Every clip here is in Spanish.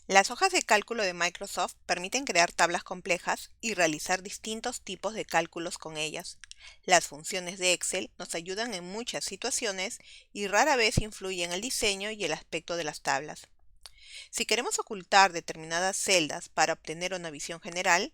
Las hojas de cálculo de Microsoft permiten crear tablas complejas y realizar distintos tipos de cálculos con ellas. Las funciones de Excel nos ayudan en muchas situaciones y rara vez influyen en el diseño y el aspecto de las tablas. Si queremos ocultar determinadas celdas para obtener una visión general,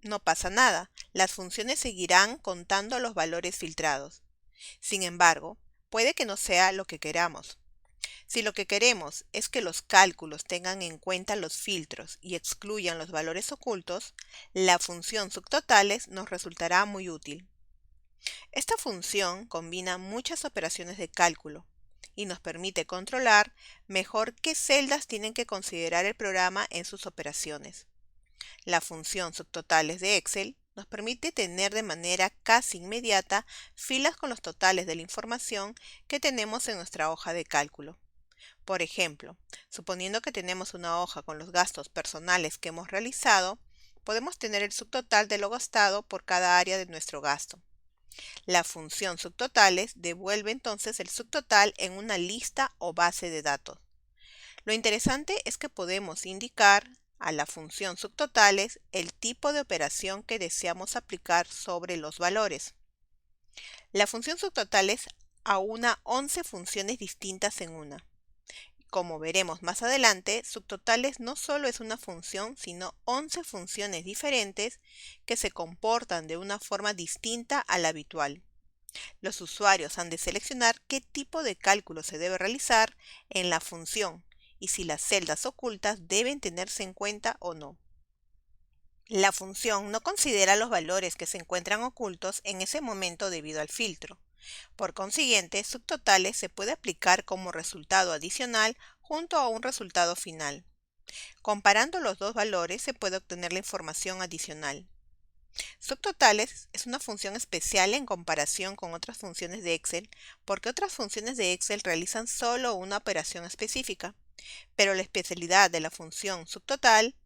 no pasa nada. Las funciones seguirán contando los valores filtrados. Sin embargo, puede que no sea lo que queramos. Si lo que queremos es que los cálculos tengan en cuenta los filtros y excluyan los valores ocultos, la función subtotales nos resultará muy útil. Esta función combina muchas operaciones de cálculo y nos permite controlar mejor qué celdas tienen que considerar el programa en sus operaciones. La función subtotales de Excel nos permite tener de manera casi inmediata filas con los totales de la información que tenemos en nuestra hoja de cálculo. Por ejemplo, suponiendo que tenemos una hoja con los gastos personales que hemos realizado, podemos tener el subtotal de lo gastado por cada área de nuestro gasto. La función subtotales devuelve entonces el subtotal en una lista o base de datos. Lo interesante es que podemos indicar a la función subtotales el tipo de operación que deseamos aplicar sobre los valores. La función subtotales aúna 11 funciones distintas en una. Como veremos más adelante, subtotales no solo es una función, sino 11 funciones diferentes que se comportan de una forma distinta a la habitual. Los usuarios han de seleccionar qué tipo de cálculo se debe realizar en la función y si las celdas ocultas deben tenerse en cuenta o no. La función no considera los valores que se encuentran ocultos en ese momento debido al filtro. Por consiguiente, subtotales se puede aplicar como resultado adicional junto a un resultado final. Comparando los dos valores se puede obtener la información adicional. Subtotales es una función especial en comparación con otras funciones de Excel porque otras funciones de Excel realizan solo una operación específica, pero la especialidad de la función subtotal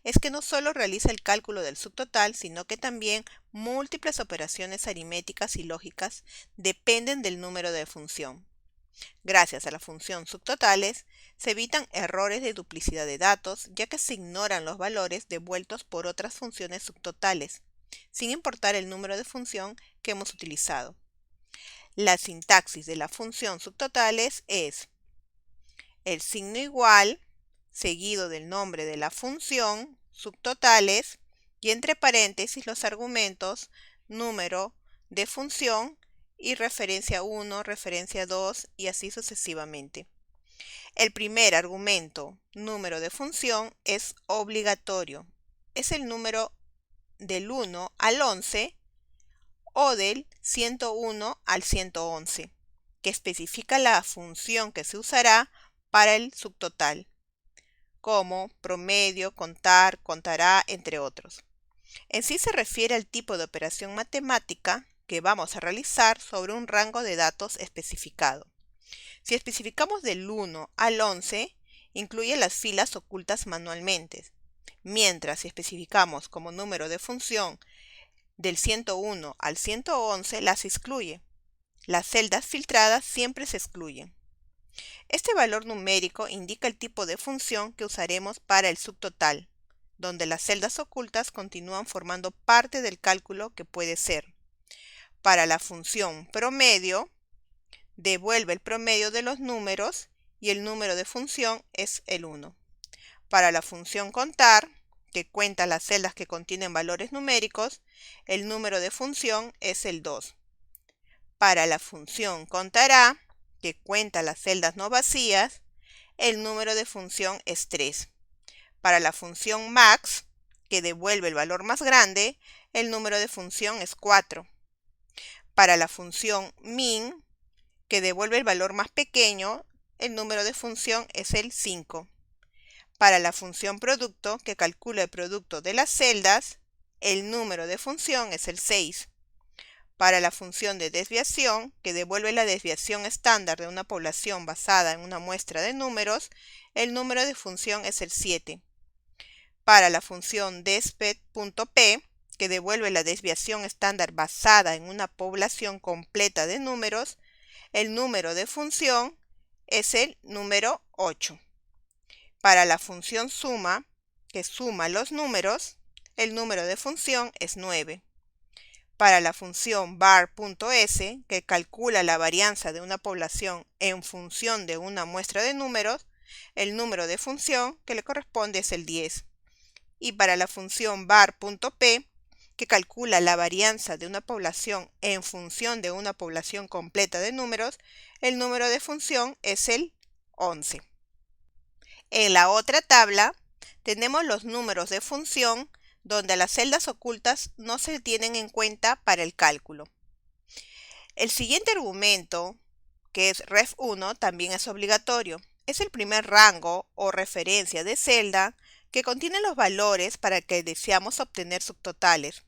es que no solo realiza el cálculo del subtotal, sino que también múltiples operaciones aritméticas y lógicas dependen del número de función. Gracias a la función subtotales, se evitan errores de duplicidad de datos, ya que se ignoran los valores devueltos por otras funciones subtotales, sin importar el número de función que hemos utilizado. La sintaxis de la función subtotales es el signo igual, seguido del nombre de la función, subtotales, y entre paréntesis los argumentos, número de función y referencia 1, referencia 2 y así sucesivamente. El primer argumento, número de función, es obligatorio. Es el número del 1 al 11 o del 101 al 111, que especifica la función que se usará para el subtotal, como promedio, contar, contará, entre otros. En sí se refiere al tipo de operación matemática que vamos a realizar sobre un rango de datos especificado. Si especificamos del 1 al 11, incluye las filas ocultas manualmente, mientras si especificamos como número de función del 101 al 111, las excluye. Las celdas filtradas siempre se excluyen. Este valor numérico indica el tipo de función que usaremos para el subtotal, donde las celdas ocultas continúan formando parte del cálculo que puede ser. Para la función promedio, devuelve el promedio de los números y el número de función es el 1. Para la función contar, que cuenta las celdas que contienen valores numéricos, el número de función es el 2. Para la función contará, que cuenta las celdas no vacías, el número de función es 3. Para la función max, que devuelve el valor más grande, el número de función es 4. Para la función min, que devuelve el valor más pequeño, el número de función es el 5. Para la función producto, que calcula el producto de las celdas, el número de función es el 6. Para la función de desviación, que devuelve la desviación estándar de una población basada en una muestra de números, el número de función es el 7. Para la función desped.p, que devuelve la desviación estándar basada en una población completa de números, el número de función es el número 8. Para la función suma, que suma los números, el número de función es 9. Para la función var.s, que calcula la varianza de una población en función de una muestra de números, el número de función que le corresponde es el 10. Y para la función var.p, que calcula la varianza de una población en función de una población completa de números, el número de función es el 11. En la otra tabla tenemos los números de función donde las celdas ocultas no se tienen en cuenta para el cálculo. El siguiente argumento, que es ref1, también es obligatorio. Es el primer rango o referencia de celda que contiene los valores para que deseamos obtener subtotales.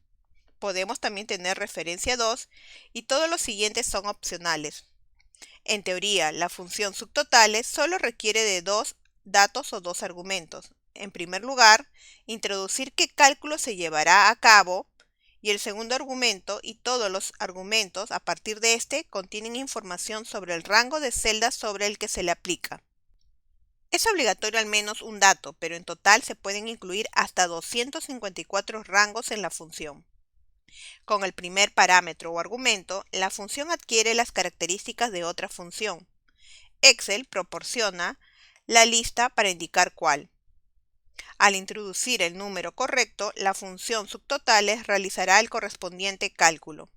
Podemos también tener referencia 2 y todos los siguientes son opcionales. En teoría, la función subtotales solo requiere de 2 datos o 2 argumentos. En primer lugar, introducir qué cálculo se llevará a cabo, y el segundo argumento y todos los argumentos a partir de este contienen información sobre el rango de celdas sobre el que se le aplica. Es obligatorio al menos un dato, pero en total se pueden incluir hasta 254 rangos en la función. Con el primer parámetro o argumento, la función adquiere las características de otra función. Excel proporciona la lista para indicar cuál. Al introducir el número correcto, la función subtotales realizará el correspondiente cálculo.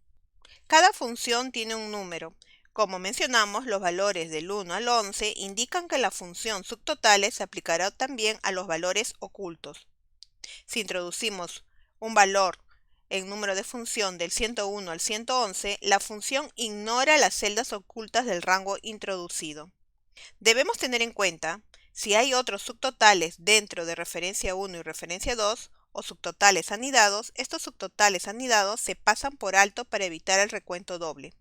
Cada función tiene un número. Como mencionamos, los valores del 1 al 11 indican que la función subtotales se aplicará también a los valores ocultos. Si introducimos un valor en número de función del 101 al 111, la función ignora las celdas ocultas del rango introducido. Debemos tener en cuenta si hay otros subtotales dentro de referencia 1 y referencia 2 o subtotales anidados. Estos subtotales anidados se pasan por alto para evitar el recuento doble.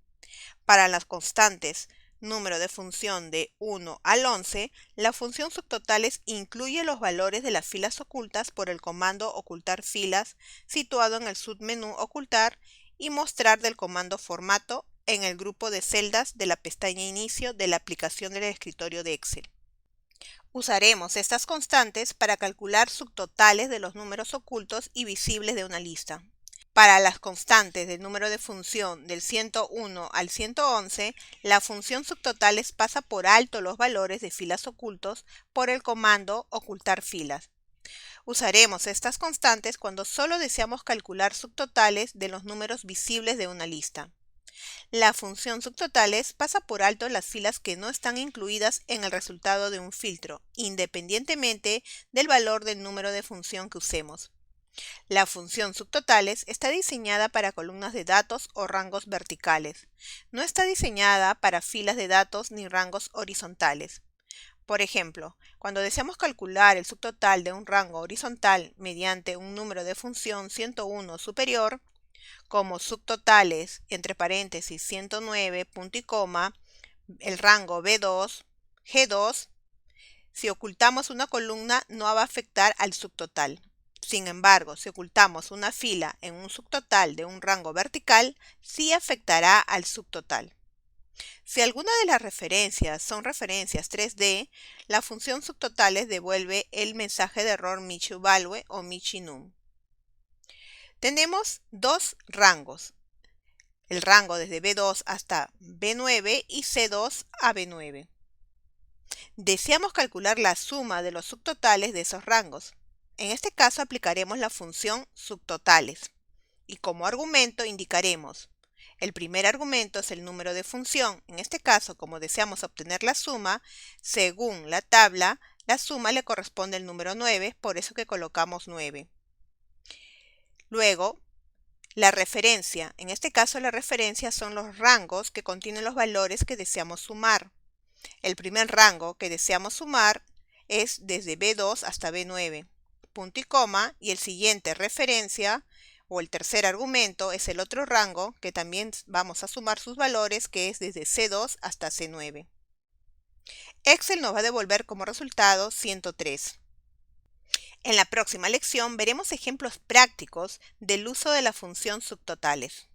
Para las constantes número de función de 1 al 11, la función subtotales incluye los valores de las filas ocultas por el comando ocultar filas situado en el submenú ocultar y mostrar del comando formato en el grupo de celdas de la pestaña inicio de la aplicación del escritorio de Excel. Usaremos estas constantes para calcular subtotales de los números ocultos y visibles de una lista. Para las constantes del número de función del 101 al 111, la función subtotales pasa por alto los valores de filas ocultos por el comando ocultar filas. Usaremos estas constantes cuando solo deseamos calcular subtotales de los números visibles de una lista. La función subtotales pasa por alto las filas que no están incluidas en el resultado de un filtro, independientemente del valor del número de función que usemos. La función subtotales está diseñada para columnas de datos o rangos verticales. No está diseñada para filas de datos ni rangos horizontales. Por ejemplo, cuando deseamos calcular el subtotal de un rango horizontal mediante un número de función 101 superior, como subtotales, entre paréntesis 109, punto y coma, el rango B2, G2, si ocultamos una columna no va a afectar al subtotal. Sin embargo, si ocultamos una fila en un subtotal de un rango vertical, sí afectará al subtotal. Si alguna de las referencias son referencias 3D, la función subtotales devuelve el mensaje de error michvalue o michinum. Tenemos dos rangos, el rango desde B2 hasta B9 y C2 a B9. Deseamos calcular la suma de los subtotales de esos rangos. En este caso aplicaremos la función subtotales y como argumento indicaremos. El primer argumento es el número de función. En este caso, como deseamos obtener la suma, según la tabla, la suma le corresponde al número 9, por eso que colocamos 9. Luego, la referencia. En este caso, la referencia son los rangos que contienen los valores que deseamos sumar. El primer rango que deseamos sumar es desde B2 hasta B9, punto y coma, y el siguiente referencia o el tercer argumento es el otro rango que también vamos a sumar sus valores, que es desde C2 hasta C9. Excel nos va a devolver como resultado 103. En la próxima lección veremos ejemplos prácticos del uso de la función subtotales.